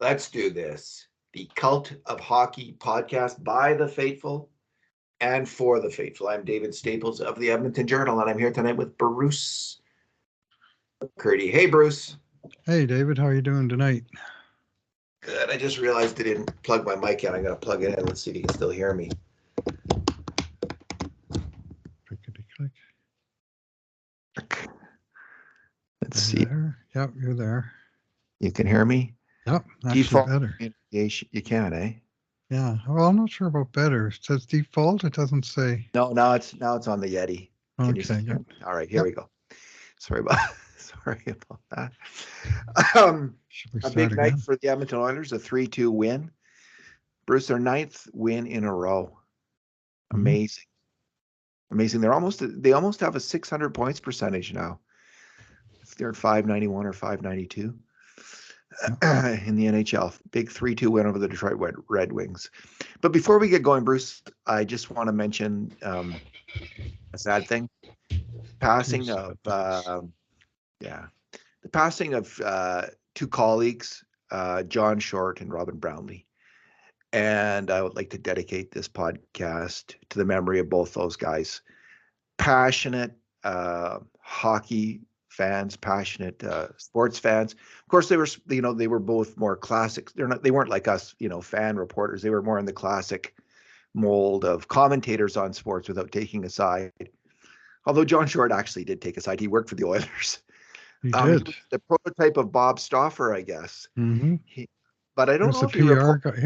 Let's do this. The Cult of Hockey podcast by the faithful and for the faithful. I'm David Staples of the Edmonton Journal, and I'm here tonight with Bruce McCurdy. Hey, Bruce. Hey, David. How are you doing tonight? Good. I just realized I didn't plug my mic in. I'm going to plug it in. Let's see if you can still hear me. Click. Let's see. There. Yep, you're there. You can hear me? Yep, actually Default better. You can, eh? Yeah. Well, I'm not sure about better. It says default. It doesn't say. No, now it's on the Yeti. Can you see? Good. All right, here we go. Sorry about that. A big night for the Edmonton Oilers, a 3-2 win. Bruce, their 9th win in a row. Amazing. Amazing. They almost have a 600 points percentage now. They're at 591 or 592 in the NHL. Big 3-2 win over the Detroit Red Wings. But before we get going, Bruce, I just want to mention a sad thing. The passing of two colleagues, John Short and Robin Brownlee. And I would like to dedicate this podcast to the memory of both those guys. Passionate hockey fans, passionate sports fans. Of course, they were both more classics. They weren't like us, fan reporters. They were more in the classic mold of commentators on sports without taking a side. Although John Short actually did take a side. He worked for the Oilers. He did. He was the prototype of Bob Stauffer, I guess. Mm-hmm. But I don't know if he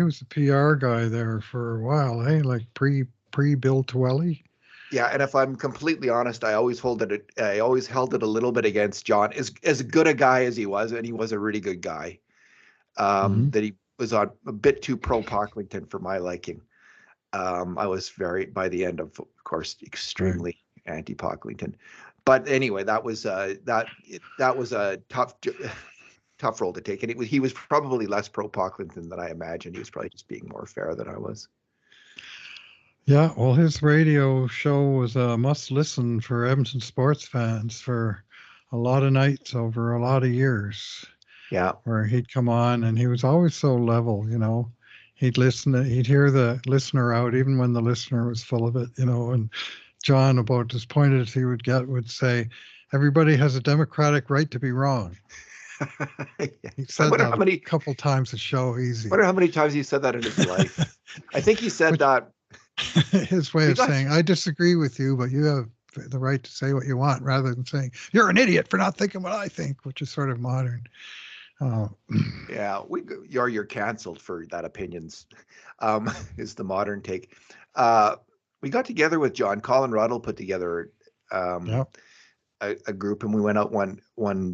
was the PR guy there for a while, like pre Bill Twelly. Yeah, and if I'm completely honest, I always held it a little bit against John. As good a guy as he was, and he was a really good guy, that he was on a bit too pro Pocklington for my liking. I was by the end of course, extremely anti Pocklington. But anyway, that was a tough role to take, and he was probably less pro Pocklington than I imagined. He was probably just being more fair than I was. Yeah, well, his radio show was a must-listen for Edmonton sports fans for a lot of nights over a lot of years. Yeah, where he'd come on, and he was always so level, He'd listen, he'd hear the listener out, even when the listener was full of it, And John, about as pointed as he would say, "Everybody has a democratic right to be wrong." He said that a couple times a show. Easy. I wonder how many times he said that in his life. I think he said that. His way of saying, "I disagree with you, but you have the right to say what you want," rather than saying, "You're an idiot for not thinking what I think," which is sort of modern. Yeah, you're canceled for that opinions. Is the modern take. We got together with John. Colin Ruddle put together a group, and we went out one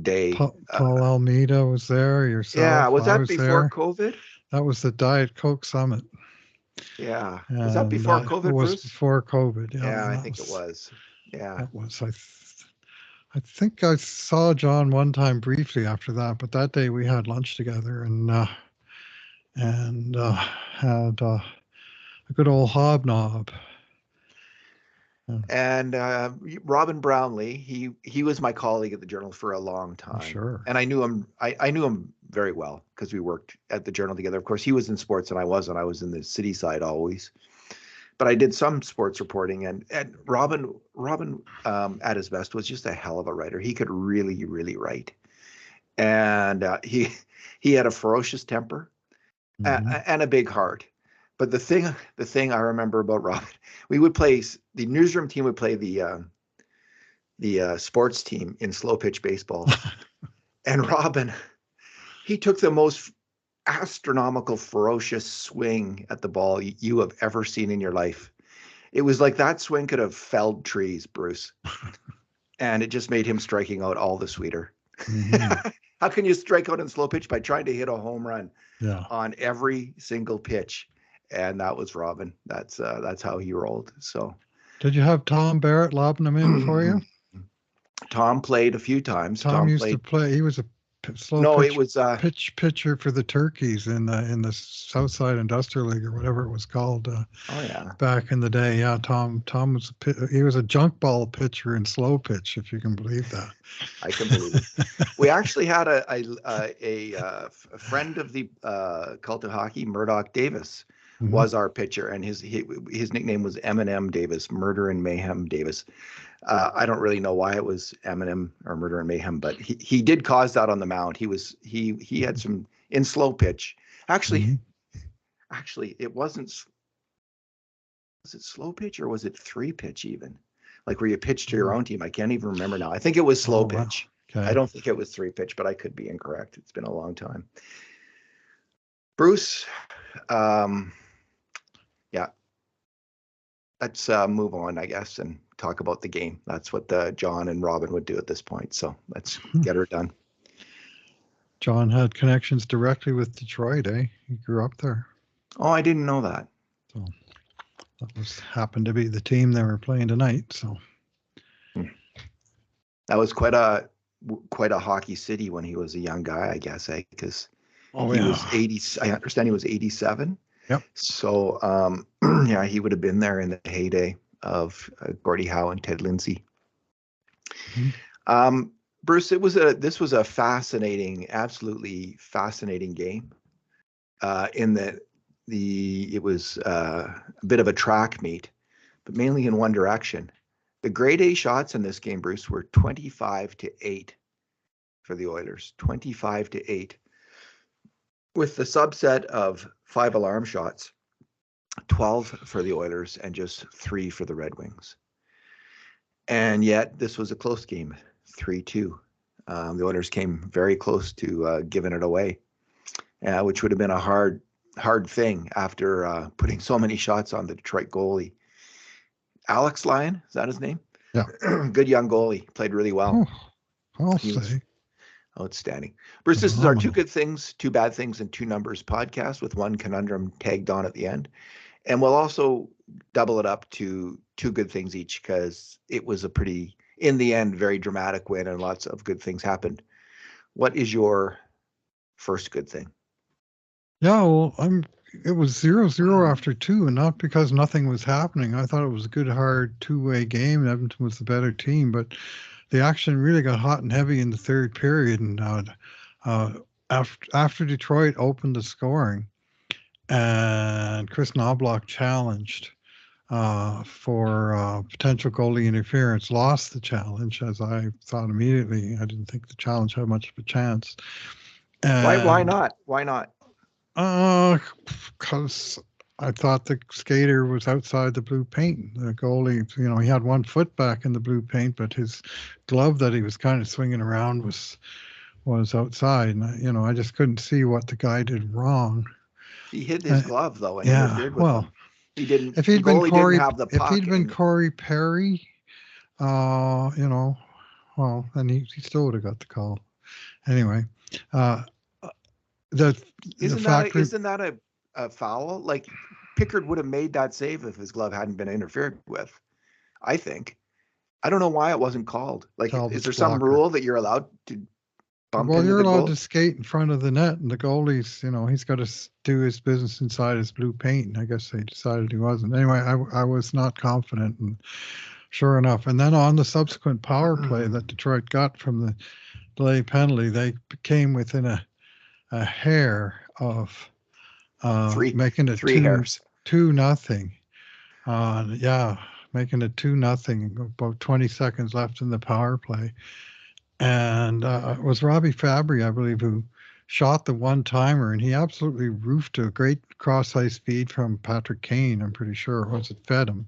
day. Paul Almeida was there. Yourself. Yeah, was that before COVID? That was the Diet Coke Summit. Yeah, was that before COVID? It was before COVID. Yeah, I think it was. Yeah, that was. I think I saw John one time briefly after that, but that day we had lunch together and had a good old hobnob. And Robin Brownlee, he was my colleague at the Journal for a long time. Sure. And I knew him. I knew him very well because we worked at the Journal together. Of course, he was in sports and I wasn't. I was in the city side always. But I did some sports reporting, and Robin at his best was just a hell of a writer. He could really, really write, and he had a ferocious temper and a big heart. But the thing I remember about Robin, we would play, the newsroom team would play the sports team in slow pitch baseball, and Robin, he took the most astronomical, ferocious swing at the ball you have ever seen in your life. It was like that swing could have felled trees, Bruce. And it just made him striking out all the sweeter. How can you strike out in slow pitch? By trying to hit a home run on every single pitch. And that was Robin. That's how he rolled. So, did you have Tom Barrett lobbing them in for you? Tom played a few times. Tom used to play. He was a slow No, it pitch was pitcher for the Turkeys in the Southside Industrial League or whatever it was called oh yeah. back in the day. Yeah, Tom was he was a junk ball pitcher in slow pitch, if you can believe that. I can believe it. We actually had a friend of the cult of hockey, Murdoch Davis, was our pitcher, and his nickname was M&M Davis, Murder and Mayhem Davis. I don't really know why it was M&M or Murder and Mayhem, but he did cause that on the mound. He had some in slow pitch. Actually, it wasn't. Was it slow pitch or was it 3-pitch even? Like where you pitch to your own team? I can't even remember now. I think it was slow pitch. Wow. Okay. I don't think it was 3-pitch, but I could be incorrect. It's been a long time. Bruce, yeah. Let's move on, I guess, and talk about the game. That's what John and Robin would do at this point. So let's get her done. John had connections directly with Detroit, eh? He grew up there. Oh, I didn't know that. So that happened to be the team they were playing tonight. So that was quite a hockey city when he was a young guy, I guess, eh? Because he was 80. I understand he was 87. Yep. So yeah, he would have been there in the heyday of Gordie Howe and Ted Lindsay. Bruce, this was a fascinating, absolutely fascinating game. In that it was a bit of a track meet, but mainly in one direction. The grade A shots in this game, Bruce, were 25-8 for the Oilers. 25-8. With the subset of 5 alarm shots, 12 for the Oilers and just 3 for the Red Wings. And yet this was a close game, 3-2. The Oilers came very close to giving it away, which would have been a hard thing after putting so many shots on the Detroit goalie. Alex Lyon, is that his name? Yeah. Good young goalie, played really well. I'll say. Outstanding. Bruce, this is our 2 good things, 2 bad things, and 2 numbers podcast with 1 conundrum tagged on at the end. And we'll also double it up to 2 good things each because it was a pretty, in the end, very dramatic win and lots of good things happened. What is your first good thing? Yeah, well, it was 0-0 after 2, and not because nothing was happening. I thought it was a good, hard 2-way game. Edmonton was the better team, but the action really got hot and heavy in the third period. And after Detroit opened the scoring, and Chris Knobloch challenged for potential goalie interference, lost the challenge, as I thought immediately. I didn't think the challenge had much of a chance. Why not? Why not? Because I thought the skater was outside the blue paint. The goalie, he had 1 foot back in the blue paint, but his glove that he was kind of swinging around was outside. And, I just couldn't see what the guy did wrong. He hid his glove, though, and interfered with him. He didn't. If he'd been Corey, didn't have the puck, if he'd been Corey Perry, well, then he still would have got the call. Anyway, isn't that a foul? Like Pickard would have made that save if his glove hadn't been interfered with. I think. I don't know why it wasn't called. Like, is there some rule that you're allowed to bump into the goal? Well, you're allowed to skate in front of the net, and the goalie's, he's got to do his business inside his blue paint. And I guess they decided he wasn't. Anyway, I was not confident, and sure enough. And then on the subsequent power play that Detroit got from the delay penalty, they came within a hair of making it 3 hairs. 2-0. Making it 2-0. About 20 seconds left in the power play, and it was Robbie Fabry, I believe, who shot the 1-timer, and he absolutely roofed a great cross-ice feed from Patrick Kane. I'm pretty sure it fed him,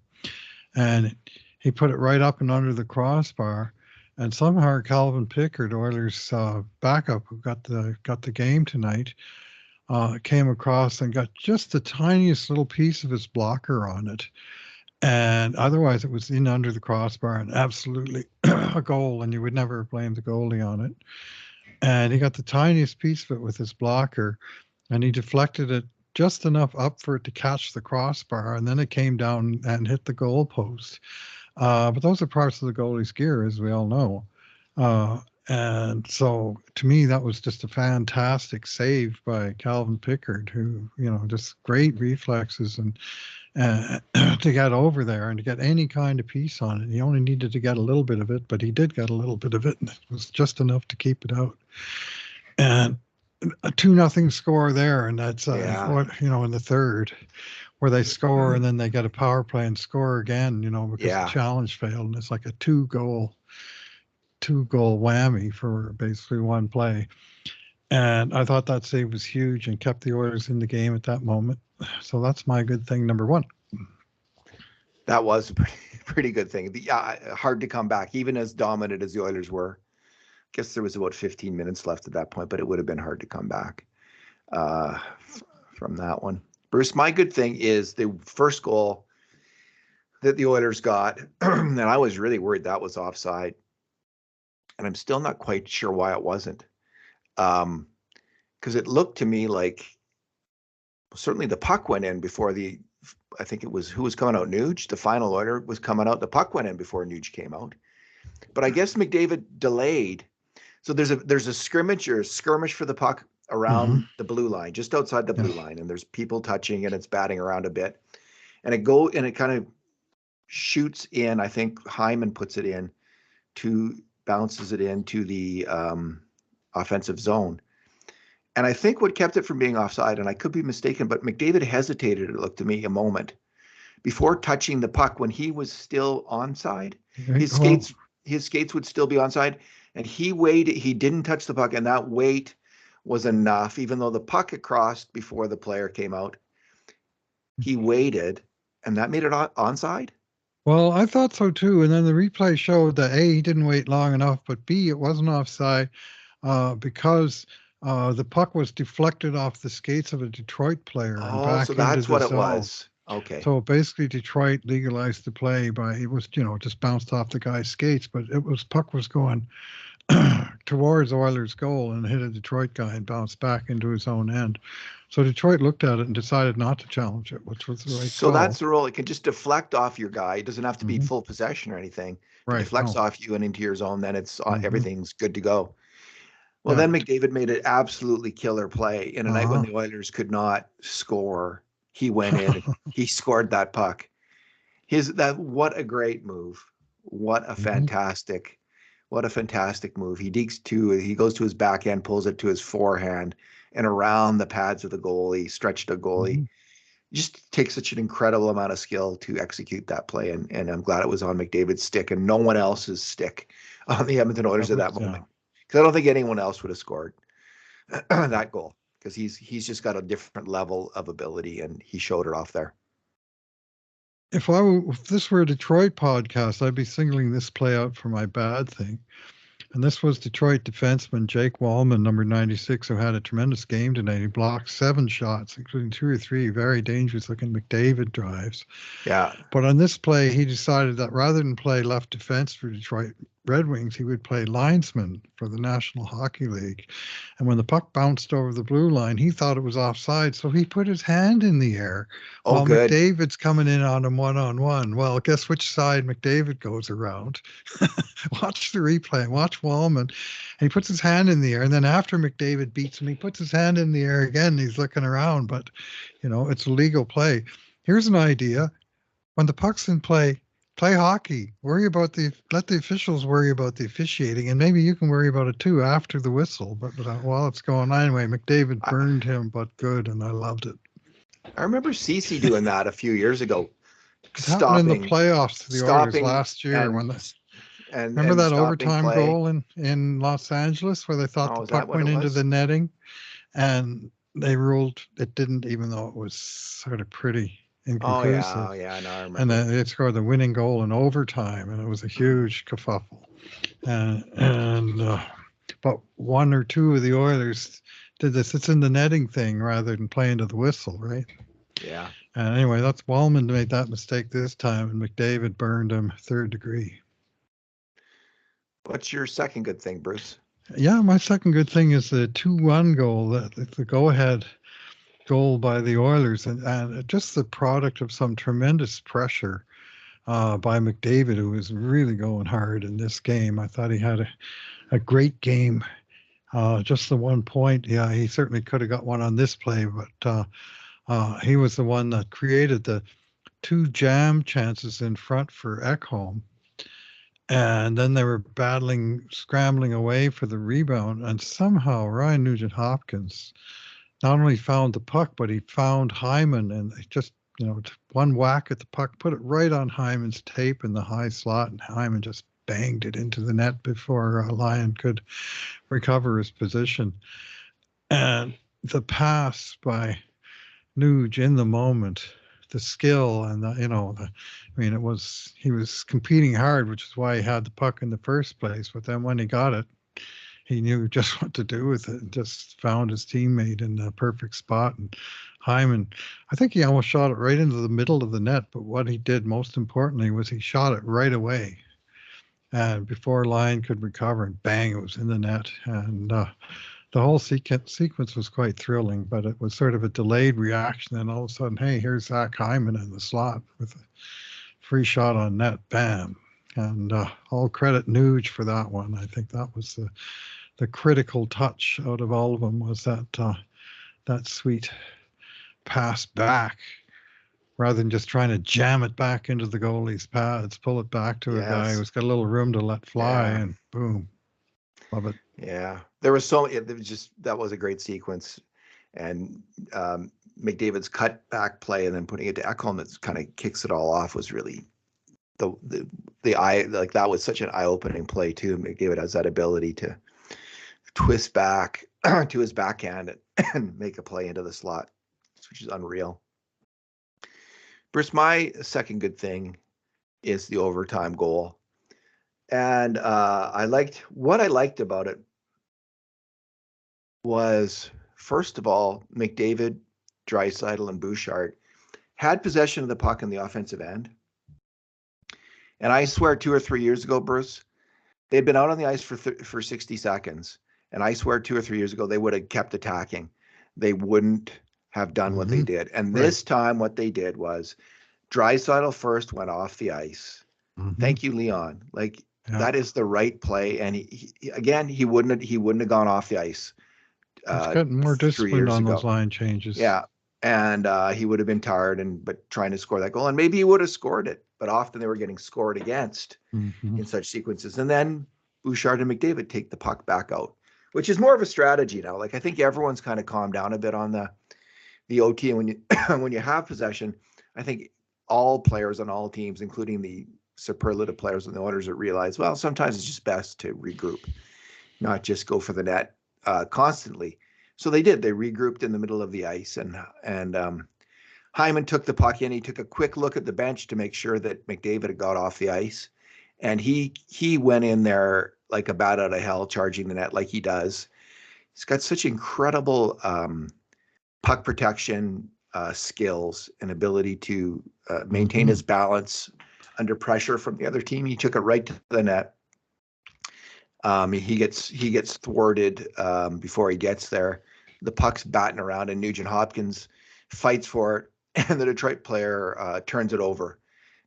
and he put it right up and under the crossbar. And somehow Calvin Pickard, Oilers backup, who got the game tonight, came across and got just the tiniest little piece of his blocker on it. And otherwise it was in under the crossbar and absolutely a goal, and you would never blame the goalie on it. And he got the tiniest piece of it with his blocker, and he deflected it just enough up for it to catch the crossbar, and then it came down and hit the goal post. But those are parts of the goalie's gear, as we all know. And so to me, that was just a fantastic save by Calvin Pickard, who, just great reflexes and to get over there and to get any kind of piece on it. He only needed to get a little bit of it, but he did get a little bit of it, and it was just enough to keep it out. And a 2-0 score there, and that's in the third, where they score and then they get a power play and score again, because the challenge failed, and it's like a two-goal whammy for basically one play. And I thought that save was huge and kept the Oilers in the game at that moment. So that's my good thing number one. That was a pretty good thing. Hard to come back, even as dominant as the Oilers were. I guess there was about 15 minutes left at that point, but it would have been hard to come back from that one. Bruce, my good thing is the first goal that the Oilers got, and I was really worried that was offside. And I'm still not quite sure why it wasn't. Because it looked to me like certainly the puck went in before I think it was who was coming out, Nuge. The final Oiler was coming out. The puck went in before Nuge came out. But I guess McDavid delayed. So there's a scrimmage or a skirmish for the puck around the blue line, just outside the blue line, and there's people touching and it's batting around a bit, and it kind of shoots in. I think Hyman puts it in bounces it into the offensive zone. And I think what kept it from being offside, and I could be mistaken, but McDavid hesitated, it looked to me, a moment before touching the puck when he was still onside. His skates would still be onside, and he waited. He didn't touch the puck, and that wait was enough, even though the puck had crossed before the player came out. He waited, and that made it onside. Well, I thought so too, and then the replay showed that A, he didn't wait long enough, but B, it wasn't offside because the puck was deflected off the skates of a Detroit player and back so that's into the what zone. It was. Okay. So basically, Detroit legalized the play by it was just bounced off the guy's skates, but puck was going towards Oilers' goal and hit a Detroit guy and bounced back into his own end. So Detroit looked at it and decided not to challenge it, which was the right call. So that's the rule. It can just deflect off your guy. It doesn't have to be full possession or anything. Right. It deflects off you and into your zone, then it's everything's good to go. Well, then McDavid made an absolutely killer play in a night when the Oilers could not score. He went in, he scored that puck. What a great move. What a fantastic move. He goes to his backhand, pulls it to his forehand and around the pads of the goalie, stretched a goalie. Just takes such an incredible amount of skill to execute that play. And I'm glad it was on McDavid's stick and no one else's stick on the Edmonton Oilers at that moment. Because I don't think anyone else would have scored that goal, because he's just got a different level of ability and he showed it off there. If this were a Detroit podcast, I'd be singling this play out for my bad thing. And this was Detroit defenseman Jake Wallman, number 96, who had a tremendous game tonight. He blocked 7 shots, including 2 or 3 very dangerous-looking McDavid drives. Yeah. But on this play, he decided that rather than play left defense for Detroit Red Wings, he would play linesman for the National Hockey League. And when the puck bounced over the blue line, he thought it was offside, so he put his hand in the air while good. McDavid's coming in on him one-on-one. Well, guess which side McDavid goes around? Watch the replay. Watch Wallman. And he puts his hand in the air, and then after McDavid beats him, he puts his hand in the air again. He's looking around, but, it's a legal play. Here's an idea. When the puck's in play hockey. Let the officials worry about the officiating, and maybe you can worry about it too after the whistle. But while it's going on, anyway, McDavid burned him, but good, and I loved it. I remember Cece doing that a few years ago. It happened in the playoffs to the Oilers last year. Remember that overtime goal in Los Angeles where they thought the puck went into the netting, and they ruled it didn't, even though it was sort of pretty inconclusive. No, I remember. And then they scored the winning goal in overtime, and it was a huge kerfuffle. But 1 or 2 of the Oilers did this. It's in the netting thing rather than playing to the whistle, right? Yeah. And anyway, that's Wallman made that mistake this time, and McDavid burned him 3rd degree. What's your second good thing, Bruce? Yeah, my second good thing is the 2-1 goal, the go-ahead goal by the Oilers, and just the product of some tremendous pressure by McDavid, who was really going hard in this game. I thought he had a great game. Just the 1 point. Yeah, he certainly could have got one on this play, but he was the one that created the 2 jam chances in front for Ekholm. And then they were scrambling away for the rebound. And somehow Ryan Nugent-Hopkins not only found the puck, but he found Hyman and just, one whack at the puck, put it right on Hyman's tape in the high slot. And Hyman just banged it into the net before Lyon could recover his position. And the pass by Nuge in the moment, the skill and he was competing hard, which is why he had the puck in the first place. But then when he got it, he knew just what to do with it and just found his teammate in the perfect spot. And Hyman, I think he almost shot it right into the middle of the net. But what he did most importantly was he shot it right away. And before Lyon could recover, and bang, it was in the net. And the whole sequence was quite thrilling, but it was sort of a delayed reaction. And all of a sudden, hey, here's Zach Hyman in the slot with a free shot on net, bam. And all credit Nuge for that one. I think that was the critical touch out of all of them, was that sweet pass back, rather than just trying to jam it back into the goalie's pads, pull it back to a guy who's got a little room to let fly, and boom. Love it. Yeah, that was a great sequence. And McDavid's cut back play and then putting it to Ekholm that kind of kicks it all off was really the eye, like that was such an eye-opening play too. McDavid has that ability to twist back to his backhand and make a play into the slot, which is unreal. Bruce, my second good thing is the overtime goal. And what I liked about it was, first of all, McDavid, Draisaitl, and Bouchard had possession of the puck in the offensive end. And I swear 2 or 3 years ago, Bruce, they'd been out on the ice for 60 seconds. And I swear 2 or 3 years ago, they would have kept attacking. They wouldn't have done what they did. And this time what they did was Draisaitl first went off the ice. Thank you, Leon. That is the right play. And he wouldn't have gone off the ice. He's gotten more disciplined on those line changes. Yeah. And he would have been tired but trying to score that goal. And maybe he would have scored it. But often they were getting scored against in such sequences. And then Bouchard and McDavid take the puck back out, which is more of a strategy now. I think everyone's kind of calmed down a bit on the OT. And when you have possession, I think all players on all teams, including the superlative players and the Oilers, that realize, well, sometimes it's just best to regroup, not just go for the net constantly. So they did. They regrouped in the middle of the ice, and Hyman took the puck in. He took a quick look at the bench to make sure that McDavid had got off the ice, and he went in there like a bat out of hell, charging the net like he does. He's got such incredible puck protection skills and ability to maintain his balance under pressure from the other team. He took it right to the net. He gets thwarted before he gets there. The puck's batting around, and Nugent-Hopkins fights for it, and the Detroit player turns it over.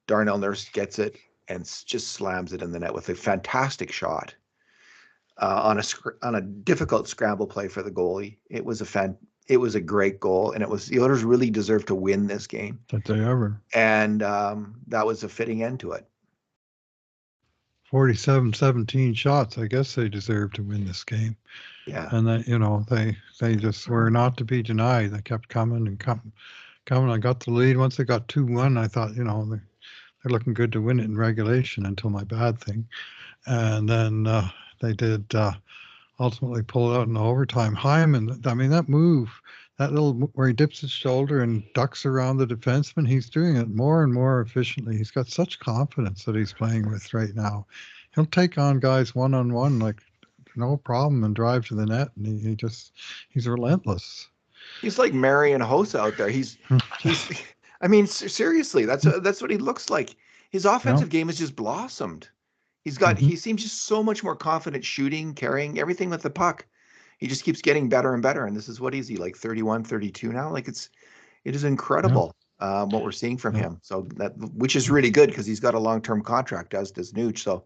Darnell Nurse gets it and just slams it in the net with a fantastic shot on a difficult scramble play for the goalie. It was a great goal, and the Oilers really deserved to win this game. Did they ever? And that was a fitting end to it. 47-17 shots. I guess they deserve to win this game. Yeah. And that, they just were not to be denied. They kept coming and coming. I got the lead. Once they got 2-1, I thought, they're looking good to win it in regulation until my bad thing. And then they did ultimately pull it out in overtime. Hyman, I mean, that move, that little where he dips his shoulder and ducks around the defenseman, he's doing it more and more efficiently. He's got such confidence that he's playing with right now. He'll take on guys one-on-one like no problem and drive to the net, and he's relentless. He's like Marian Hossa out there. He's I mean, seriously, that's what he looks like. His offensive game has just blossomed. He seems just so much more confident shooting, carrying everything with the puck. He just keeps getting better and better. And this is what is he, like 31, 32 now? Like it is incredible what we're seeing from him. So which is really good because he's got a long-term contract, as does Nuge. So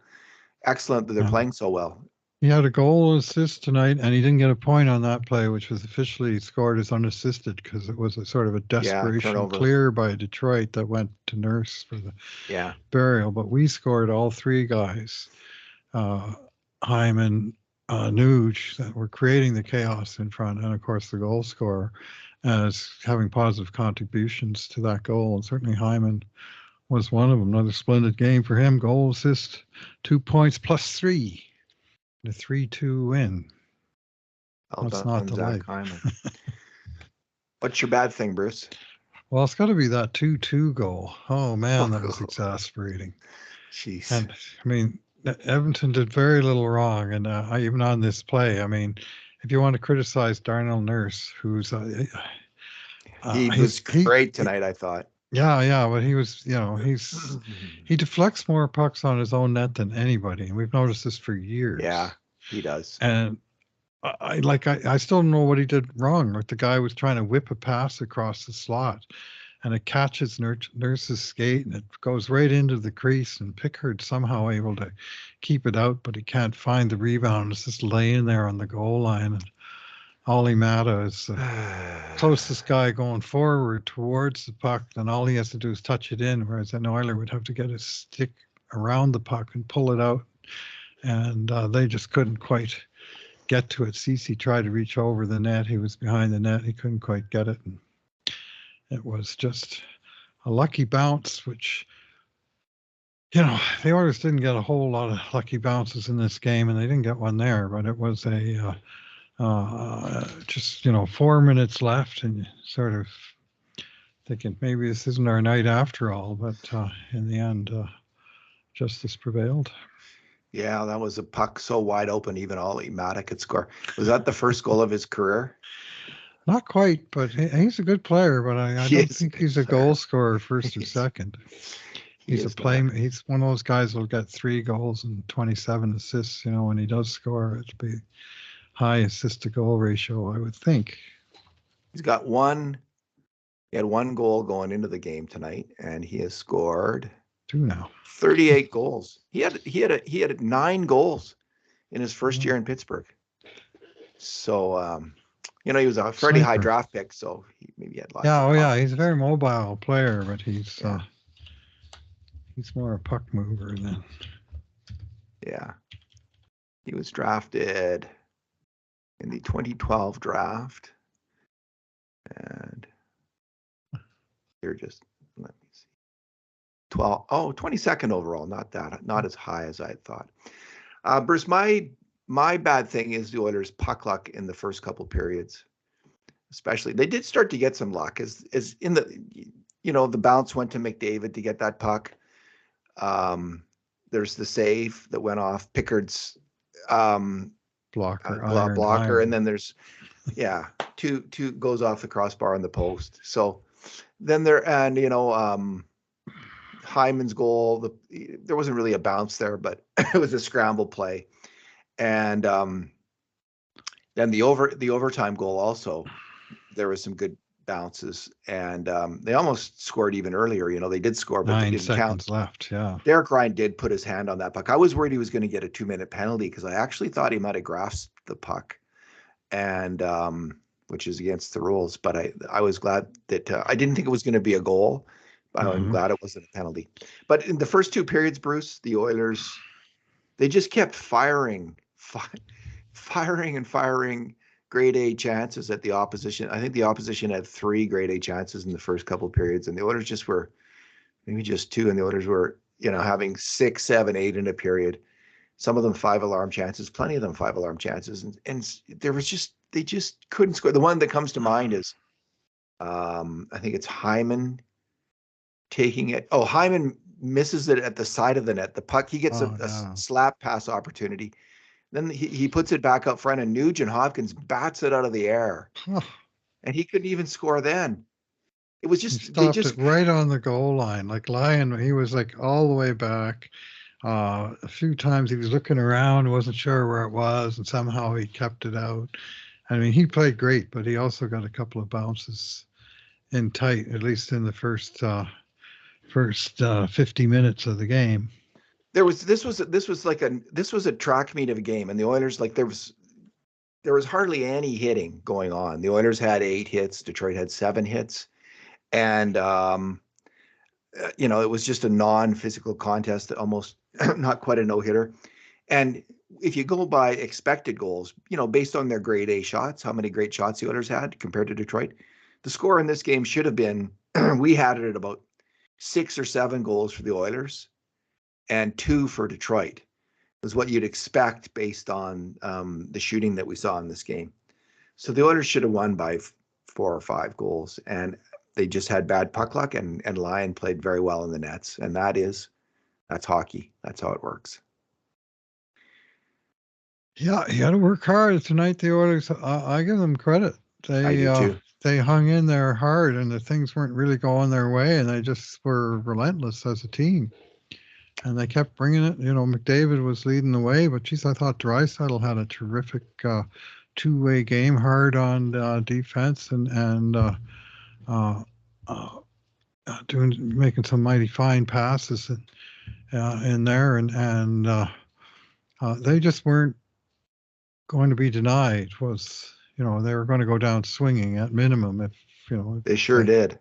excellent that they're playing so well. He had a goal assist tonight, and he didn't get a point on that play, which was officially scored as unassisted because it was a sort of a Yeah, desperation turnover. clear by Detroit that went to Nurse for the Yeah. burial. But we scored, all three guys, Hyman, Nuge, that were creating the chaos in front, and of course the goal scorer as having positive contributions to that goal. And certainly Hyman was one of them. Another splendid game for him. Goal assist, 2 points plus 3. The 3-2 win. Well What's done, not to Zach like? Hyman. What's your bad thing, Bruce? Well, it's got to be that 2-2 goal. Oh man, that was exasperating. Jeez. And I mean, Edmonton did very little wrong, and even on this play, I mean, if you want to criticize Darnell Nurse, who's He was great tonight, I thought. Yeah, but he was, he deflects more pucks on his own net than anybody, and we've noticed this for years. Yeah, he does. And I still don't know what he did wrong. Like the guy was trying to whip a pass across the slot, and it catches Nurse's skate, and it goes right into the crease, and Pickard's somehow able to keep it out, but he can't find the rebound. It's just laying there on the goal line, and Ollie Mata is the closest guy going forward towards the puck, then all he has to do is touch it in, whereas an Oiler would have to get his stick around the puck and pull it out, and they just couldn't quite get to it. Cece tried to reach over the net. He was behind the net. He couldn't quite get it, and it was just a lucky bounce, which, the Oilers didn't get a whole lot of lucky bounces in this game, and they didn't get one there, but it was just 4 minutes left, and sort of thinking maybe this isn't our night after all. But in the end, justice prevailed. Yeah, that was a puck so wide open, even Ollie Mata could score. Was that the first goal of his career? Not quite, but he's a good player. But I don't think he's a goal scorer first or second. He's a play. He's one of those guys who'll get 3 goals and 27 assists. When he does score, it'll be high assist to goal ratio, I would think. He's got one. He had 1 goal going into the game tonight, and he has scored 2 now. 38 goals. He had 9 goals in his first year in Pittsburgh. So he was a fairly high draft pick, so he maybe had lots. Yeah, he's a very mobile player, but he's more a puck mover than. Yeah, he was drafted in the 2012 draft, and here, just let me see, 22nd overall. Not as high as I had thought. Bruce, my bad thing is the Oilers' puck luck in the first couple periods, especially. They did start to get some luck as in the the bounce went to McDavid to get that puck. There's the save that went off Pickard's blocker, and then there's two goes off the crossbar on the post. So then Hyman's goal, there wasn't really a bounce there, but it was a scramble play. And then the overtime goal also, there was some good bounces, and they almost scored even earlier. They did score, but 9 they didn't seconds count. Left. Yeah. Derek Ryan did put his hand on that puck. I was worried he was going to get a 2-minute penalty because I actually thought he might have grasped the puck, and which is against the rules. But I was glad that I didn't think it was going to be a goal. But I'm glad it wasn't a penalty. But in the first 2 periods, Bruce, the Oilers, they just kept firing grade A chances at the opposition. I think the opposition had 3 grade A chances in the first couple of periods, and the Oilers just were maybe just 2, and the Oilers were, having 6, 7, 8 in a period. Some of them 5-alarm chances, plenty of them 5-alarm chances, and there was they just couldn't score. The one that comes to mind is, I think it's Hyman taking it. Oh, Hyman misses it at the side of the net. The puck, he gets a slap pass opportunity. Then he puts it back up front, and Nugent Hopkins bats it out of the air, and he couldn't even score then. It was just he stopped it right on the goal line, like Lyon. He was like all the way back. A few times he was looking around, wasn't sure where it was, and somehow he kept it out. I mean, he played great, but he also got a couple of bounces in tight, at least in the first 50 minutes of the game. This was a track meet of a game, and the Oilers, like, there was hardly any hitting going on. The Oilers had 8 hits, Detroit had 7 hits, and it was just a non-physical contest, almost not quite a no-hitter. And if you go by expected goals, based on their grade A shots, how many great shots the Oilers had compared to Detroit, the score in this game should have been, we had it at about 6 or 7 goals for the Oilers and 2 for Detroit, is what you'd expect based on the shooting that we saw in this game. So the Oilers should have won by 4 or 5 goals, and they just had bad puck luck, and Lyon played very well in the nets, and that's hockey. That's how it works. Yeah, you got to work hard tonight. The Oilers, I give them credit. I do too. They hung in there hard, and the things weren't really going their way, and they just were relentless as a team. And they kept bringing it. McDavid was leading the way, but geez, I thought Draisaitl had a terrific two-way game, hard on defense, and making some mighty fine passes in there, and they just weren't going to be denied. They were going to go down swinging at minimum if they sure did.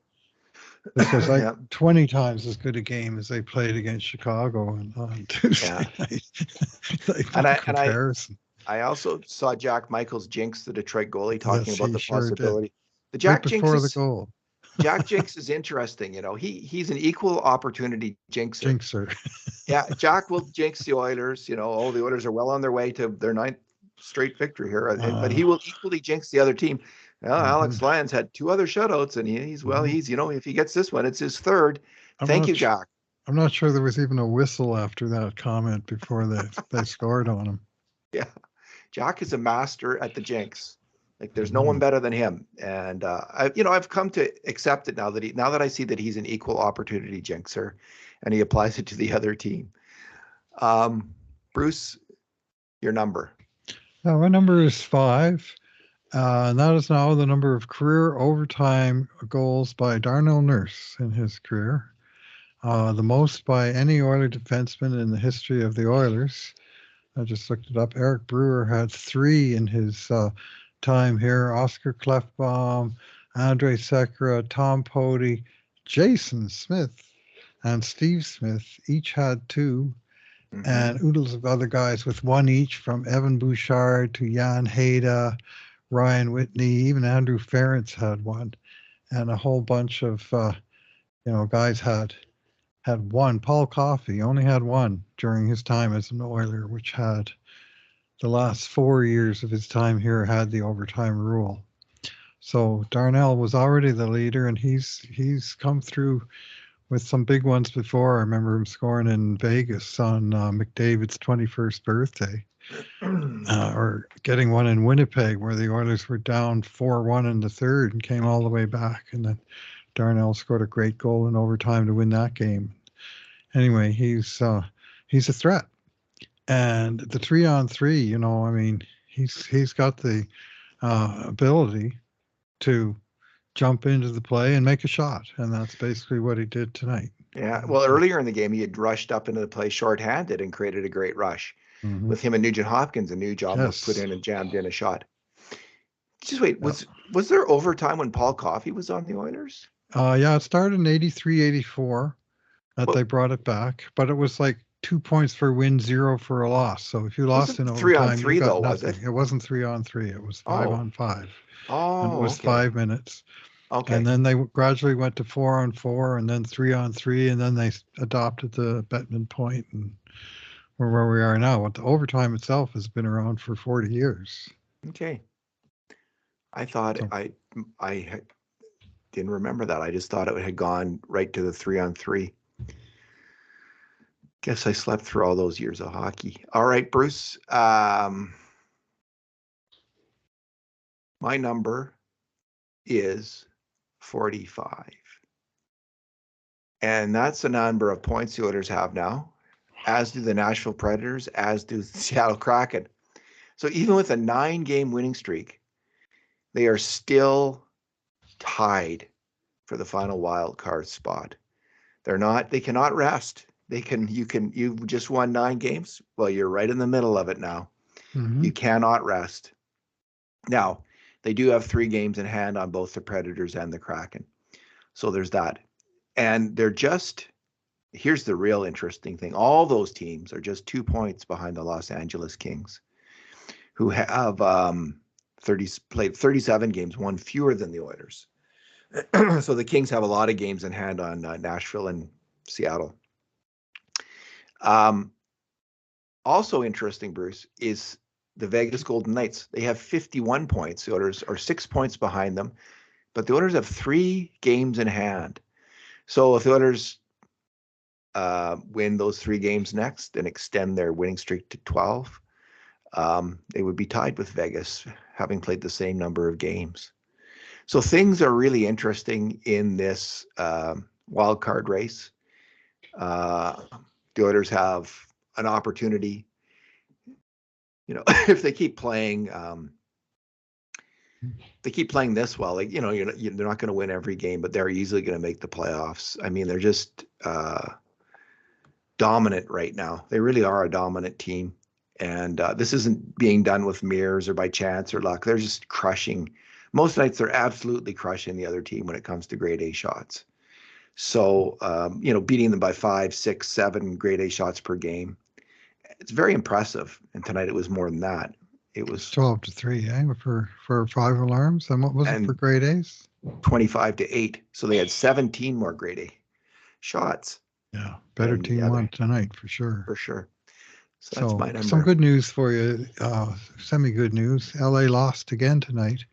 This was like 20 times as good a game as they played against Chicago on Tuesday night. I also saw Jack Michaels jinx the Detroit goalie, talking about the possibility. The Jack right before the goal. Jack jinx is interesting. He's an equal opportunity jinxer. Yeah, Jack will jinx the Oilers. The Oilers are well on their way to their 9th straight victory here, but he will equally jinx the other team. Well, Alex Lyons had 2 other shutouts, and he's if he gets this one, it's his 3rd. Thank you, Jack. I'm not sure there was even a whistle after that comment before they scored on him. Yeah, Jack is a master at the jinx. Like, there's no one better than him, and I've come to accept it now that I see that he's an equal opportunity jinxer, and he applies it to the other team. Bruce, your number. My number is 5. And that is now the number of career overtime goals by Darnell Nurse in his career. The most by any Oiler defenseman in the history of the Oilers. I just looked it up. Eric Brewer had 3 in his time here. Oscar Klefbom, Andre Sekera, Tom Pody, Jason Smith, and Steve Smith each had 2. And oodles of other guys with 1 each, from Evan Bouchard to Jan Hayda, Ryan Whitney, even Andrew Ferentz had 1, and a whole bunch of guys had 1. Paul Coffey only had 1 during his time as an Oiler, which had the last 4 years of his time here had the overtime rule. So Darnell was already the leader, and he's come through with some big ones before. I remember him scoring in Vegas on McDavid's 21st birthday. Or getting 1 in Winnipeg, where the Oilers were down 4-1 in the 3rd and came all the way back, and then Darnell scored a great goal in overtime to win that game. Anyway, he's a threat, and the 3-on-3, he's got the ability to jump into the play and make a shot, and that's basically what he did tonight. Yeah, well, earlier in the game, he had rushed up into the play shorthanded and created a great rush. With him and Nugent Hopkins, a new job was put in and jammed in a shot. Just wait, was there overtime when Paul Coffey was on the Oilers? Yeah, it started in 83-84 that they brought it back, but it was like 2 points for a win, 0 for a loss. So if you lost in overtime, 3-on-3 though, nothing. was it? It wasn't 3-on-3. It was 5-on-5. Oh, and it was 5 minutes. Okay. And then they gradually went to 4-on-4, and then 3-on-3, and then they adopted the Bettman point, and we're where we are now. But the overtime itself has been around for 40 years. Okay. I thought I didn't remember that. I just thought it had gone right to the 3-on-3. Guess I slept through all those years of hockey. All right, Bruce. My number is 45. And that's the number of points the Oilers have now, as do the Nashville Predators, as do the Seattle Kraken. So even with a 9-game winning streak, they are still tied for the final wild card spot. They cannot rest. You've just won 9 games. Well, you're right in the middle of it now. Mhm. You cannot rest. Now, they do have 3 games in hand on both the Predators and the Kraken. So there's that. And here's the real interesting thing. All those teams are just 2 points behind the Los Angeles Kings, who have played 37 games, one fewer than the Oilers. So the Kings have a lot of games in hand on Nashville and Seattle. Also interesting, Bruce, is the Vegas Golden Knights. They have 51 points. The Oilers are 6 points behind them, but the Oilers have 3 games in hand. So if the Oilers win those 3 games next and extend their winning streak to 12, they would be tied with Vegas, having played the same number of games. So things are really interesting in this wild card race. The Oilers have an opportunity, if they keep playing, this well, like, they're not going to win every game, but they're easily going to make the playoffs. I mean, they're just dominant right now. They really are a dominant team. And this isn't being done with mirrors or by chance or luck. They're just crushing. Most nights they're absolutely crushing the other team when it comes to grade A shots. So, beating them by 5, 6, 7 grade A shots per game. It's very impressive. And tonight it was more than that. It was 12-3, for 5 alarms. And what was it for grade A's? 25-8. So they had 17 more grade A shots. Yeah, better team won tonight for sure. For sure. So that's my number. Some good news for you, semi-good news. LA lost again tonight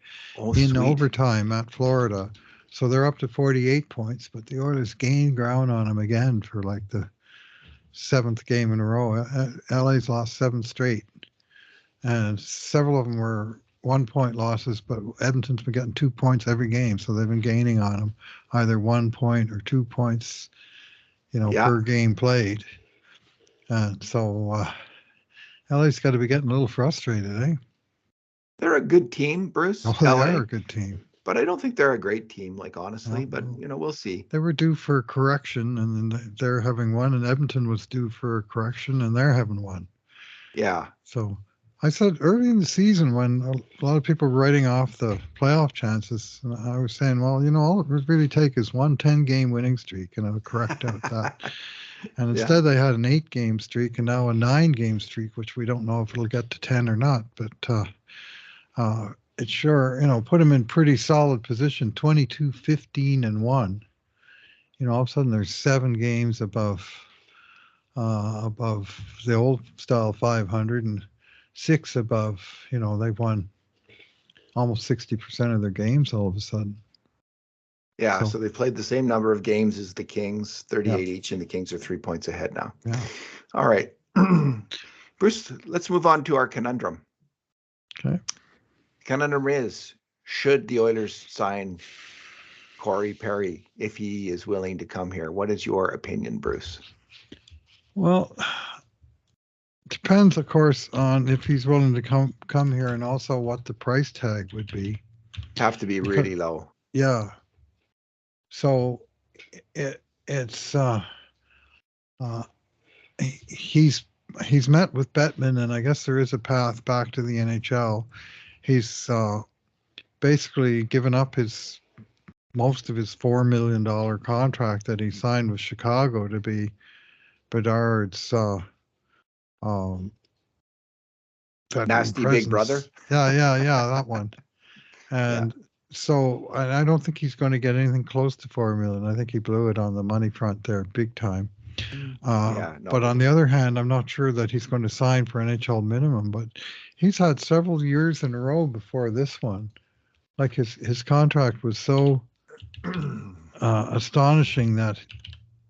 in overtime at Florida. So they're up to 48 points, but the Oilers gained ground on them again for like the 7th game in a row. LA's lost 7 straight. And several of them were 1-point losses, but Edmonton's been getting 2 points every game. So they've been gaining on them, either 1 point or 2 points, per game played. And so LA's got to be getting a little frustrated, eh? They're a good team, Bruce. Oh, they are a good team. But I don't think they're a great team, honestly. But, we'll see. They were due for correction, and then they're having one, and Edmonton was due for correction, and they're having one. Yeah. So I said early in the season when a lot of people were writing off the playoff chances, and I was saying, well, all it would really take is 1 10-game winning streak, and it'll correct out that. And instead they had an 8-game streak and now a 9-game streak, which we don't know if it'll get to 10 or not. But it sure, put them in pretty solid position, 22-15-1. All of a sudden there's 7 games above the old style 500 and 6 above, they've won almost 60% of their games all of a sudden. Yeah, so they played the same number of games as the Kings, 38 each, and the Kings are 3 points ahead now. Yeah. All right. Bruce, let's move on to our conundrum. Okay. Conundrum is, should the Oilers sign Corey Perry if he is willing to come here? What is your opinion, Bruce? Well, depends, of course, on if he's willing to come here and also what the price tag would be. Have to be really low. Yeah. So it's he's met with Bettman, and I guess there is a path back to the NHL. He's basically given up most of his $4 million contract that he signed with Chicago to be Bedard's nasty big brother. Yeah, that one. And so I don't think he's going to get anything close to $4 million. I think he blew it on the money front there big time. But on the other hand, I'm not sure that he's going to sign for NHL minimum, but he's had several years in a row before this one. Like his contract was so astonishing that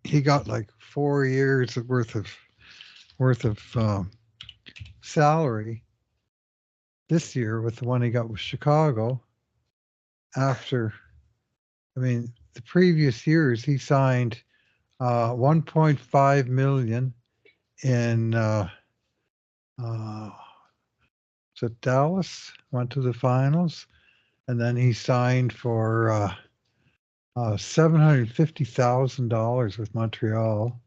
he got like 4 years worth of salary this year with the one he got with Chicago. The previous years he signed $1.5 million in so Dallas went to the finals, and then he signed for $750,000 with Montreal,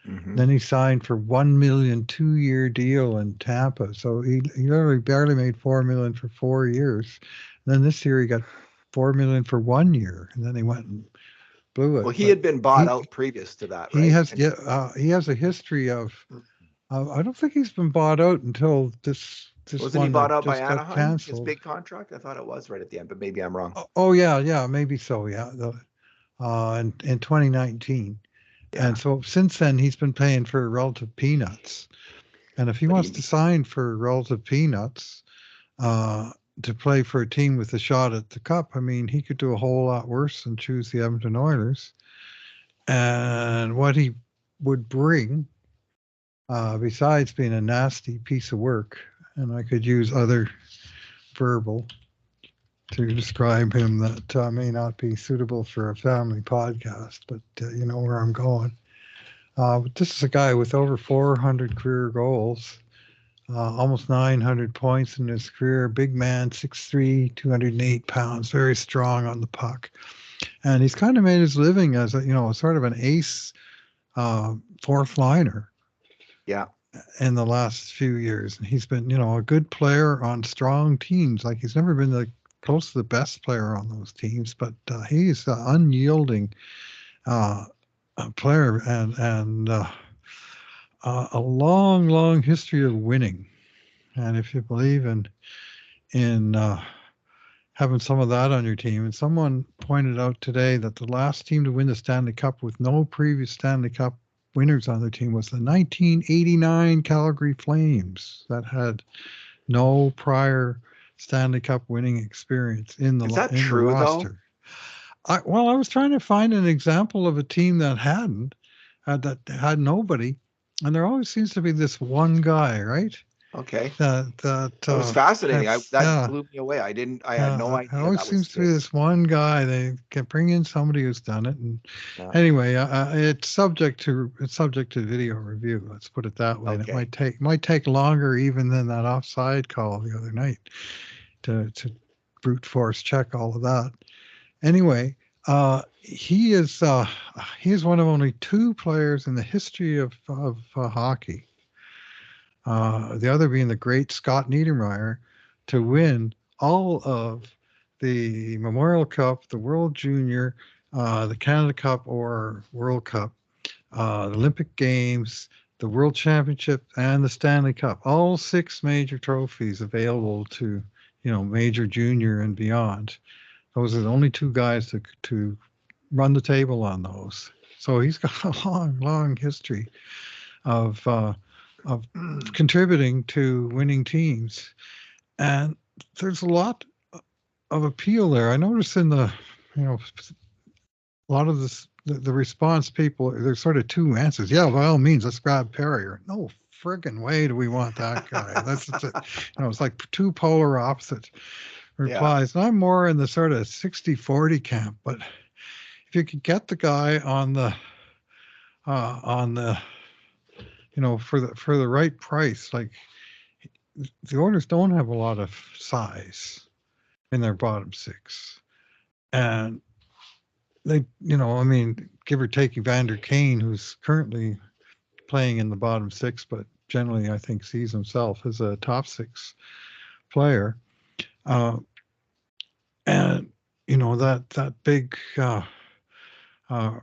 Then he signed for $1 million 2-year deal in Tampa. So he literally barely made $4 million for 4 years. And then this year he got $4 million for 1 year, and then he went and blew it. Well, he had been bought out previous to that, right? He has a history of. I don't think he's been bought out until this. Wasn't he bought out by Anaheim? Canceled. His big contract? I thought it was right at the end, but maybe I'm wrong. Oh yeah, maybe so. Yeah, in 2019. Yeah. And so since then, he's been paying for relative peanuts. And if he wants to sign for relative peanuts to play for a team with a shot at the cup, I mean, he could do a whole lot worse than choose the Edmonton Oilers. And what he would bring, besides being a nasty piece of work, and I could use other verbal to describe him that may not be suitable for a family podcast, but you know where I'm going. But this is a guy with over 400 career goals, almost 900 points in his career. Big man, 6'3", 208 pounds, very strong on the puck. And he's kind of made his living as a, sort of an ace fourth liner. Yeah. In the last few years. And he's been, a good player on strong teams. Like he's never been close to the best player on those teams, but he's an unyielding player and a long, long history of winning. And if you believe in having some of that on your team, and someone pointed out today that the last team to win the Stanley Cup with no previous Stanley Cup winners on their team was the 1989 Calgary Flames that had no prior Stanley Cup winning experience in the roster. Is that true, though? I was trying to find an example of a team that that had nobody, and there always seems to be this one guy, right? Okay. That was fascinating. That blew me away. I had no idea. It always seems to be this one guy. They can bring in somebody who's done it. And anyway, it's subject to video review. Let's put it that way. Okay. And it might take longer even than that offside call the other night to brute force check all of that. Anyway, he is one of only 2 players in the history of hockey. The other being the great Scott Niedermayer, to win all of the Memorial Cup, the World Junior, the Canada Cup or World Cup, the Olympic Games, the World Championship, and the Stanley Cup. All 6 major trophies available to, major junior and beyond. Those are the only 2 guys to run the table on those. So he's got a long, long history of contributing to winning teams, and there's a lot of appeal there. I noticed in the, a lot of this, the response people, there's sort of 2 answers. Yeah, by all means, let's grab Perry. Or no friggin' way do we want that guy. It's like 2 polar opposite replies. Yeah. And I'm more in the sort of 60-40 camp, but if you could get the guy on the for the right price, like the Oilers don't have a lot of size in their bottom 6, and they, give or take Evander Kane, who's currently playing in the bottom 6, but generally I think sees himself as a top 6 player, and that big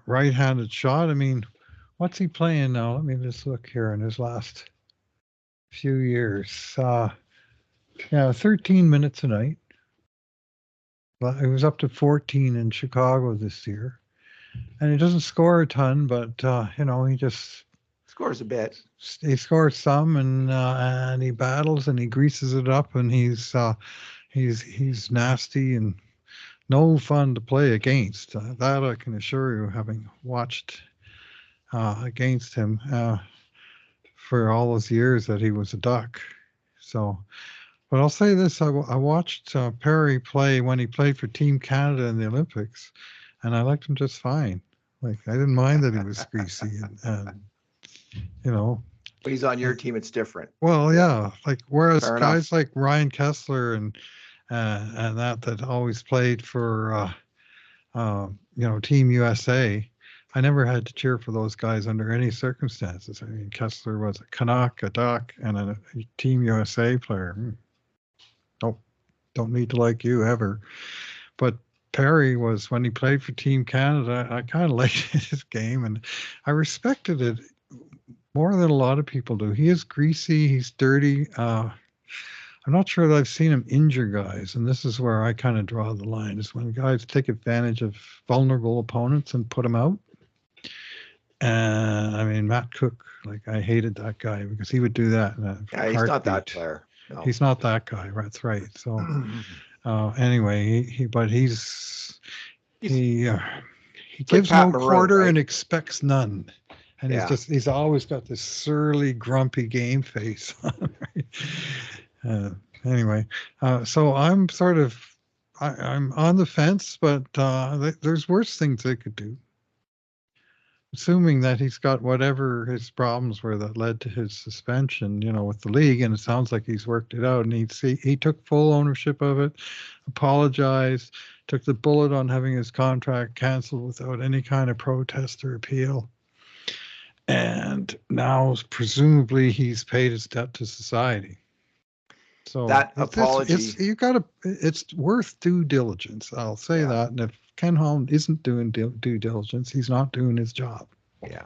right-handed shot. I mean, what's he playing now? Let me just look here in his last few years. 13 minutes a night. But it was up to 14 in Chicago this year. And he doesn't score a ton, but he just scores a bit. He scores some, and he battles and he greases it up, and he's nasty and no fun to play against. That I can assure you, having watched against him for all those years that he was a Duck. So, but I'll say this: I watched Perry play when he played for Team Canada in the Olympics, and I liked him just fine. Like, I didn't mind that he was greasy, and When he's on your team, it's different. Well, yeah. Like, whereas guys like Ryan Kessler and that always played for Team USA. I never had to cheer for those guys under any circumstances. I mean, Kessler was a Canuck, a Duck, and a Team USA player. Nope, don't need to like you ever. But Perry was, when he played for Team Canada, I kind of liked his game, and I respected it more than a lot of people do. He is greasy, he's dirty. I'm not sure that I've seen him injure guys, and this is where I kind of draw the line, is when guys take advantage of vulnerable opponents and put them out. And I mean, Matt Cook, like, I hated that guy because he would do that in a Yeah, he's not that player. No. He's not that guy. That's right. So anyway, he gives like Pat no Maroon, quarter right? and expects none. And Yeah. he's always got this surly, grumpy game face on. Right? Anyway, so I'm sort of, I'm on the fence, but there's worse things they could do. Assuming that he's got whatever his problems were that led to his suspension, with the league, and it sounds like he's worked it out, and he took full ownership of it, apologized, took the bullet on having his contract canceled without any kind of protest or appeal. And now presumably he's paid his debt to society. So that apology, it's worth due diligence. I'll say that. And if Ken Holland isn't doing due diligence, he's not doing his job. Yeah.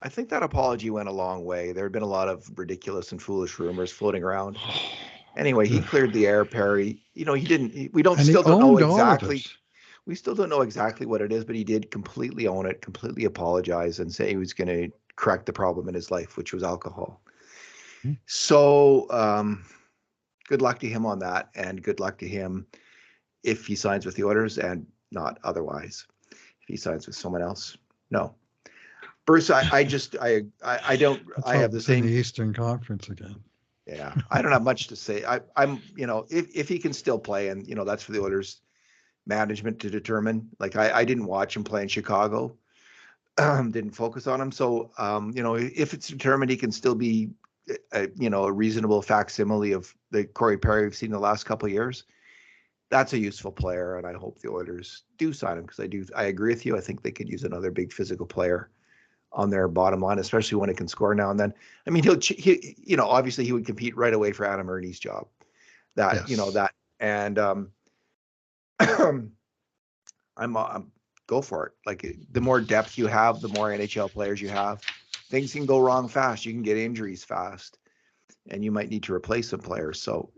I think that apology went a long way. There had been a lot of ridiculous and foolish rumors floating around. Anyway, he cleared the air, Perry. He didn't, we still don't know exactly. We still don't know exactly what it is, but he did completely own it, completely apologize, and say he was going to correct the problem in his life, which was alcohol. Mm-hmm. So good luck to him on that, and good luck to him if he signs with the Oilers and not otherwise. If he signs with someone else, no. Bruce, I have the same. In the Eastern Conference again. Yeah, I don't have much to say. I'm if he can still play, and that's for the Oilers management to determine. Like I didn't watch him play in Chicago, didn't focus on him. So if it's determined he can still be a reasonable facsimile of the Corey Perry we've seen the last couple of years, that's a useful player, and I hope the Oilers do sign him, because I agree with you. I think they could use another big physical player on their bottom line, especially when it can score now and then. I mean, he obviously he would compete right away for Adam Ernie's job. I'm go for it. Like, the more depth you have, the more NHL players you have. Things can go wrong fast. You can get injuries fast, and you might need to replace some players. So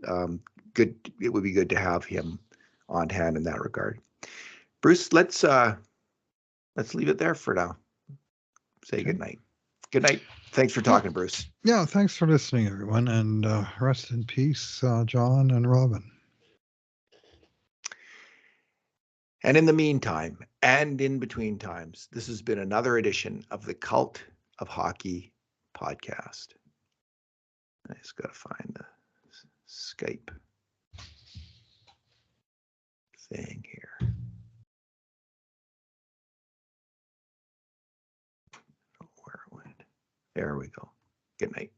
good. It would be good to have him on hand in that regard. Bruce, let's leave it there for now. Say good night. Good night. Thanks for talking, Bruce. Yeah, thanks for listening, everyone, and rest in peace, John and Robin. And in the meantime, and in between times, this has been another edition of the Cult of Hockey podcast. I just got to find the Skype thing here. Where it went. There we go. Good night.